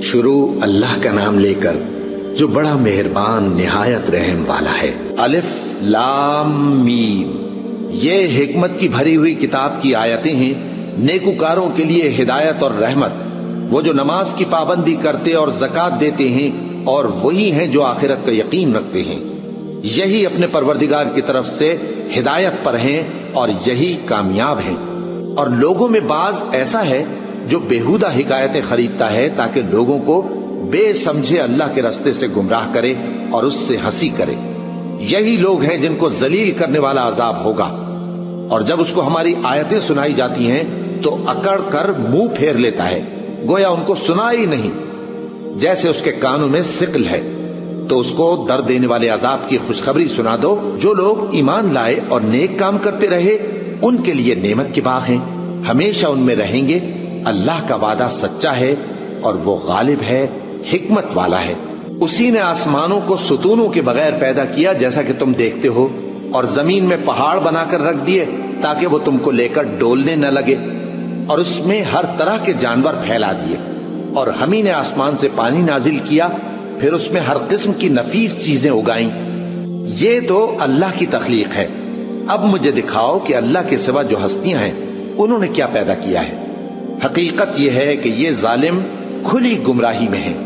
شروع اللہ کا نام لے کر جو بڑا مہربان نہایت رحم والا ہے۔ الف لام میم، یہ حکمت کی بھری ہوئی کتاب کی آیتیں ہیں، نیکوکاروں کے لیے ہدایت اور رحمت، وہ جو نماز کی پابندی کرتے اور زکوٰۃ دیتے ہیں، اور وہی ہیں جو آخرت کا یقین رکھتے ہیں، یہی اپنے پروردگار کی طرف سے ہدایت پر ہیں اور یہی کامیاب ہیں۔ اور لوگوں میں بعض ایسا ہے جو بیہودہ حکایتیں خریدتا ہے تاکہ لوگوں کو بے سمجھے اللہ کے راستے سے گمراہ کرے اور اس سے ہنسی کرے، یہی لوگ ہیں جن کو ذلیل کرنے والا عذاب ہوگا۔ اور جب اس کو ہماری آیتیں سنائی جاتی ہیں تو اکڑ کر منہ پھیر لیتا ہے، گویا ان کو سنا ہی نہیں، جیسے اس کے کانوں میں ثقل ہے۔ تو اس کو درد دینے والے عذاب کی خوشخبری سنا دو۔ جو لوگ ایمان لائے اور نیک کام کرتے رہے ان کے لیے نعمت کے باغ ہیں، ہمیشہ ان میں رہیں گے۔ اللہ کا وعدہ سچا ہے اور وہ غالب ہے، حکمت والا ہے۔ اسی نے آسمانوں کو ستونوں کے بغیر پیدا کیا جیسا کہ تم دیکھتے ہو، اور زمین میں پہاڑ بنا کر رکھ دیے تاکہ وہ تم کو لے کر ڈولنے نہ لگے، اور اس میں ہر طرح کے جانور پھیلا دیے۔ اور ہم ہی نے آسمان سے پانی نازل کیا، پھر اس میں ہر قسم کی نفیس چیزیں اگائیں۔ یہ تو اللہ کی تخلیق ہے۔ اب مجھے دکھاؤ کہ اللہ کے سوا جو ہستیاں ہیں انہوں نے کیا پیدا کیا ہے۔ حقیقت یہ ہے کہ یہ ظالم کھلی گمراہی میں ہیں۔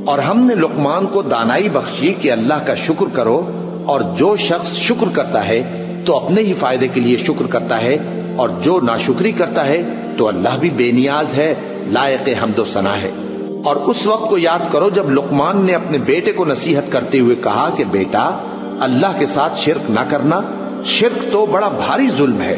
اور ہم نے لقمان کو دانائی بخشی کہ اللہ کا شکر کرو، اور جو شخص شکر کرتا ہے تو اپنے ہی فائدے کے لیے شکر کرتا ہے، اور جو ناشکری کرتا ہے تو اللہ بھی بے نیاز ہے، لائق حمد و ثنا ہے۔ اور اس وقت کو یاد کرو جب لقمان نے اپنے بیٹے کو نصیحت کرتے ہوئے کہا کہ بیٹا، اللہ کے ساتھ شرک نہ کرنا، شرک تو بڑا بھاری ظلم ہے۔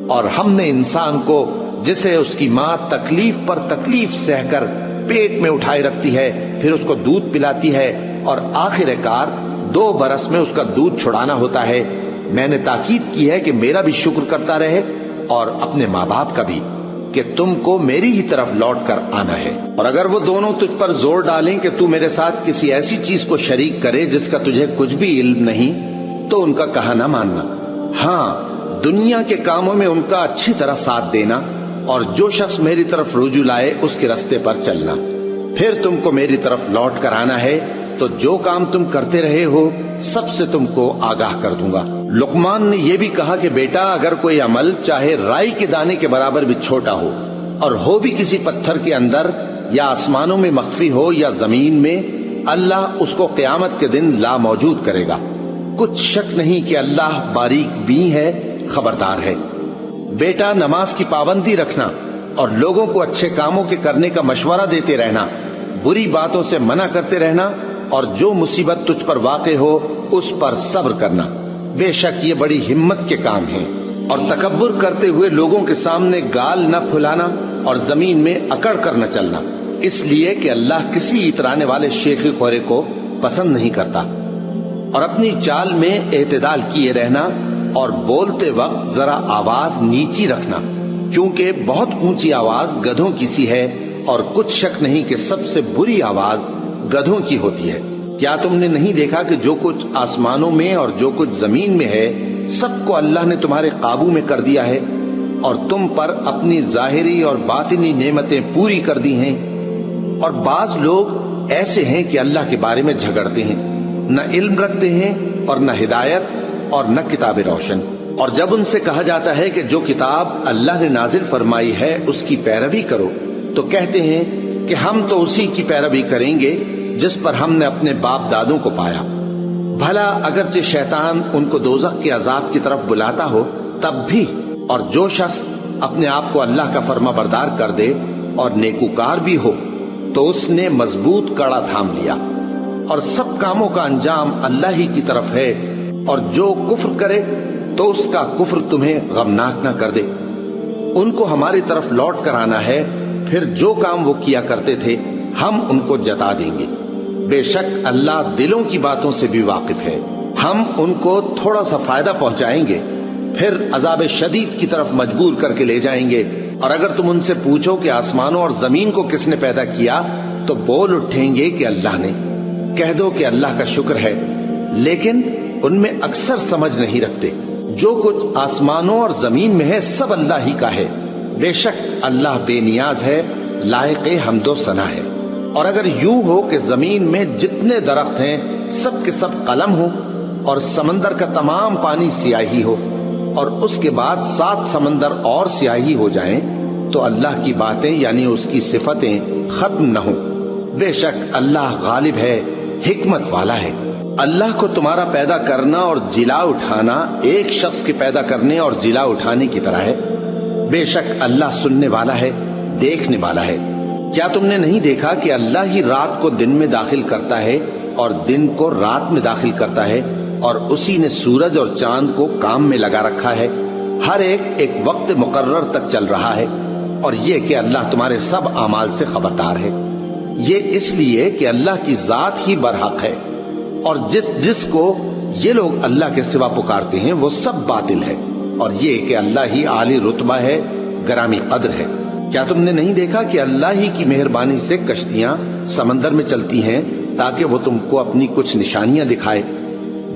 اور ہم نے انسان کو، جسے اس کی ماں تکلیف پر تکلیف سہ کر پیٹ میں اٹھائے رکھتی ہے، پھر اس کو دودھ پلاتی ہے، اور آخر کار 2 برس میں اس کا دودھ چھڑانا ہوتا ہے، میں نے تاکید کی ہے کہ میرا بھی شکر کرتا رہے اور اپنے ماں باپ کا بھی، کہ تم کو میری ہی طرف لوٹ کر آنا ہے۔ اور اگر وہ دونوں تجھ پر زور ڈالیں کہ تو میرے ساتھ کسی ایسی چیز کو شریک کرے جس کا تجھے کچھ بھی علم نہیں، تو ان کا کہا نہ ماننا۔ ہاں، دنیا کے کاموں میں ان کا اچھی طرح ساتھ دینا، اور جو شخص میری طرف رجوع لائے اس کے راستے پر چلنا۔ پھر تم کو میری طرف لوٹ کر آنا ہے تو جو کام تم کرتے رہے ہو سب سے تم کو آگاہ کر دوں گا۔ لقمان نے یہ بھی کہا کہ بیٹا، اگر کوئی عمل چاہے رائی کے دانے کے برابر بھی چھوٹا ہو، اور ہو بھی کسی پتھر کے اندر یا آسمانوں میں مخفی ہو یا زمین میں، اللہ اس کو قیامت کے دن لا موجود کرے گا۔ کچھ شک نہیں کہ اللہ باریک بین ہے، خبردار ہے۔ بیٹا، نماز کی پابندی رکھنا اور لوگوں کو اچھے کاموں کے کرنے کا مشورہ دیتے رہنا، بری باتوں سے منع کرتے رہنا، اور جو مصیبت تجھ پر واقع ہو اس پر صبر کرنا، بے شک یہ بڑی ہمت کے کام ہیں۔ اور تکبر کرتے ہوئے لوگوں کے سامنے گال نہ پھلانا اور زمین میں اکڑ کر نہ چلنا، اس لیے کہ اللہ کسی اترانے والے شیخی خورے کو پسند نہیں کرتا۔ اور اپنی چال میں اعتدال کیے رہنا، اور بولتے وقت ذرا آواز نیچی رکھنا، کیونکہ بہت اونچی آواز گدھوں کی سی ہے، اور کچھ شک نہیں کہ سب سے بری آواز گدھوں کی ہوتی ہے۔ کیا تم نے نہیں دیکھا کہ جو کچھ آسمانوں میں اور جو کچھ زمین میں ہے سب کو اللہ نے تمہارے قابو میں کر دیا ہے، اور تم پر اپنی ظاہری اور باطنی نعمتیں پوری کر دی ہیں۔ اور بعض لوگ ایسے ہیں کہ اللہ کے بارے میں جھگڑتے ہیں، نہ علم رکھتے ہیں اور نہ ہدایت اور نہ کتاب روشن۔ اور جب ان سے کہا جاتا ہے کہ جو کتاب اللہ نے نازل فرمائی ہے اس کی پیروی کرو، تو کہتے ہیں کہ ہم تو اسی کی پیروی کریں گے جس پر ہم نے اپنے باپ دادوں کو پایا۔ بھلا اگرچہ شیطان ان کو دوزخ کے عذاب کی طرف بلاتا ہو تب بھی۔ اور جو شخص اپنے آپ کو اللہ کا فرما بردار کر دے اور نیکوکار بھی ہو تو اس نے مضبوط کڑا تھام لیا، اور سب کاموں کا انجام اللہ ہی کی طرف ہے۔ اور جو کفر کرے تو اس کا کفر تمہیں غمناک نہ کر دے۔ ان کو ہماری طرف لوٹ کر آنا ہے، پھر جو کام وہ کیا کرتے تھے ہم ان کو جتا دیں گے۔ بے شک اللہ دلوں کی باتوں سے بھی واقف ہے۔ ہم ان کو تھوڑا سا فائدہ پہنچائیں گے، پھر عذاب شدید کی طرف مجبور کر کے لے جائیں گے۔ اور اگر تم ان سے پوچھو کہ آسمانوں اور زمین کو کس نے پیدا کیا تو بول اٹھیں گے کہ اللہ نے۔ کہہ دو کہ اللہ کا شکر ہے، لیکن ان میں اکثر سمجھ نہیں رکھتے۔ جو کچھ آسمانوں اور زمین میں ہے سب اللہ ہی کا ہے، بے شک اللہ بے نیاز ہے، لائق حمد و ثنا ہے۔ اور اگر یوں ہو کہ زمین میں جتنے درخت ہیں سب کے سب قلم ہو اور سمندر کا تمام پانی سیاہی ہو اور اس کے بعد 7 سمندر اور سیاہی ہو جائیں تو اللہ کی باتیں یعنی اس کی صفتیں ختم نہ ہوں۔ بے شک اللہ غالب ہے، حکمت والا ہے۔ اللہ کو تمہارا پیدا کرنا اور جلا اٹھانا ایک شخص کے پیدا کرنے اور جلا اٹھانے کی طرح ہے۔ بے شک اللہ سننے والا ہے، دیکھنے والا ہے۔ کیا تم نے نہیں دیکھا کہ اللہ ہی رات کو دن میں داخل کرتا ہے اور دن کو رات میں داخل کرتا ہے، اور اسی نے سورج اور چاند کو کام میں لگا رکھا ہے، ہر ایک وقت مقرر تک چل رہا ہے، اور یہ کہ اللہ تمہارے سب اعمال سے خبردار ہے۔ یہ اس لیے کہ اللہ کی ذات ہی برحق ہے، اور جس کو یہ لوگ اللہ کے سوا پکارتے ہیں وہ سب باطل ہے، اور یہ کہ اللہ ہی عالی رتبہ ہے، گرامی قدر ہے۔ کیا تم نے نہیں دیکھا کہ اللہ ہی کی مہربانی سے کشتیاں سمندر میں چلتی ہیں تاکہ وہ تم کو اپنی کچھ نشانیاں دکھائے؟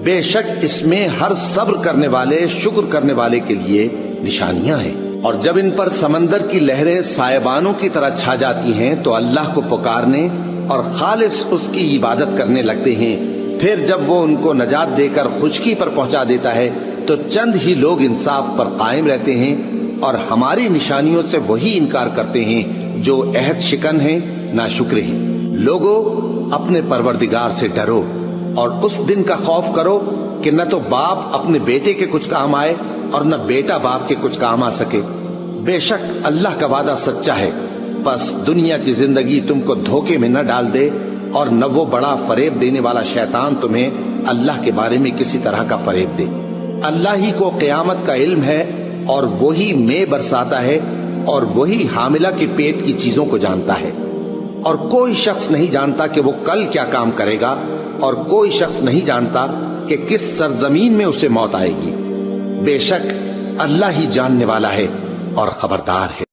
بے شک اس میں ہر صبر کرنے والے، شکر کرنے والے کے لیے نشانیاں ہیں۔ اور جب ان پر سمندر کی لہریں سائبانوں کی طرح چھا جاتی ہیں تو اللہ کو پکارنے اور خالص اس کی عبادت کرنے لگتے ہیں، پھر جب وہ ان کو نجات دے کر خشکی پر پہنچا دیتا ہے تو چند ہی لوگ انصاف پر قائم رہتے ہیں، اور ہماری نشانیوں سے وہی انکار کرتے ہیں جو عہد شکن ہیں، ناشکرے ہیں۔ لوگو اپنے پروردگار سے ڈرو اور اس دن کا خوف کرو کہ نہ تو باپ اپنے بیٹے کے کچھ کام آئے اور نہ بیٹا باپ کے کچھ کام آ سکے۔ بے شک اللہ کا وعدہ سچا ہے، پس دنیا کی زندگی تم کو دھوکے میں نہ ڈال دے، اور نہ وہ بڑا فریب دینے والا شیطان تمہیں اللہ کے بارے میں کسی طرح کا فریب دے۔ اللہ ہی کو قیامت کا علم ہے، اور وہی میں برساتا ہے، اور وہی حاملہ کے پیٹ کی چیزوں کو جانتا ہے، اور کوئی شخص نہیں جانتا کہ وہ کل کیا کام کرے گا، اور کوئی شخص نہیں جانتا کہ کس سرزمین میں اسے موت آئے گی۔ بے شک اللہ ہی جاننے والا ہے اور خبردار ہے۔